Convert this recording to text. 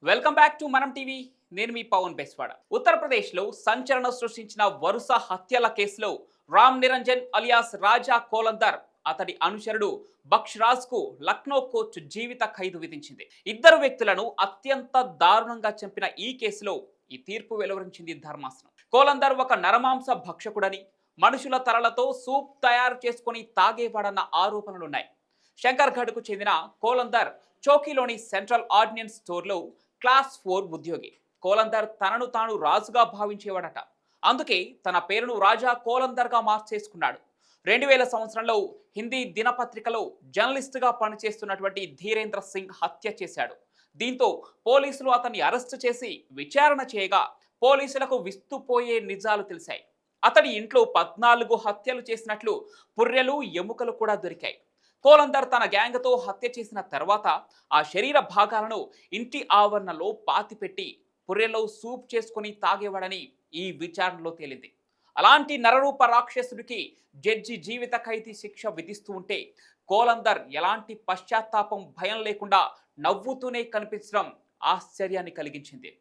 Welcome back to మనం TV. నేను మీ పవన్ బెస్వాడ. ఉత్తరప్రదేశ్లో సంచలనం సృష్టించిన వరుస హత్యల కేసులో రామ్ నిరంజన్ అలియాస్ రాజా కోలందర్ అతడి అనుచరుడు బక్షరాజ్ కు లక్నో కోర్టు జీవిత ఖైదు విధించింది. ఇద్దరు వ్యక్తులను అత్యంత దారుణంగా చంపిన ఈ కేసులో ఈ తీర్పు వెలువరించింది ధర్మాసనం. కోలందర్ ఒక నరమాంస భక్షకుడని, మనుషుల తలలతో సూప్ తయారు చేసుకుని తాగేవాడన్న ఆరోపణలున్నాయి. శంకర్గఢ్కు చెందిన కోలందర్ చౌకీలోని సెంట్రల్ ఆర్డినెన్స్ స్టోర్లో క్లాస్ 4 ఉద్యోగి. కోలందర్ తనను తాను రాజుగా భావించేవాడట. అందుకే తన పేరును రాజా కోలందర్గా మార్చేసుకున్నాడు. 2000 సంవత్సరంలో హిందీ దినపత్రికలో జర్నలిస్టుగా పనిచేస్తున్నటువంటి ధీరేంద్ర సింగ్ హత్య చేశాడు. దీంతో పోలీసులు అతన్ని అరెస్టు చేసి విచారణ చేయగా పోలీసులకు విస్తుపోయే నిజాలు తెలిసాయి. అతడి ఇంట్లో 14 హత్యలు చేసినట్లు పుర్రెలు, ఎముకలు కూడా దొరికాయి. కోలందర్ తన గ్యాంగ్తో హత్య చేసిన తర్వాత ఆ శరీర భాగాలను ఇంటి ఆవరణలో పాతిపెట్టి పుర్రెలో సూప్ చేసుకుని తాగేవాడని ఈ విచారణలో తేలింది. అలాంటి నరరూప రాక్షసుడికి జడ్జి జీవిత ఖైదీ శిక్ష విధిస్తూ ఉంటే కోలందర్ ఎలాంటి పశ్చాత్తాపం, భయం లేకుండా నవ్వుతూనే కనిపించడం ఆశ్చర్యాన్ని కలిగించింది.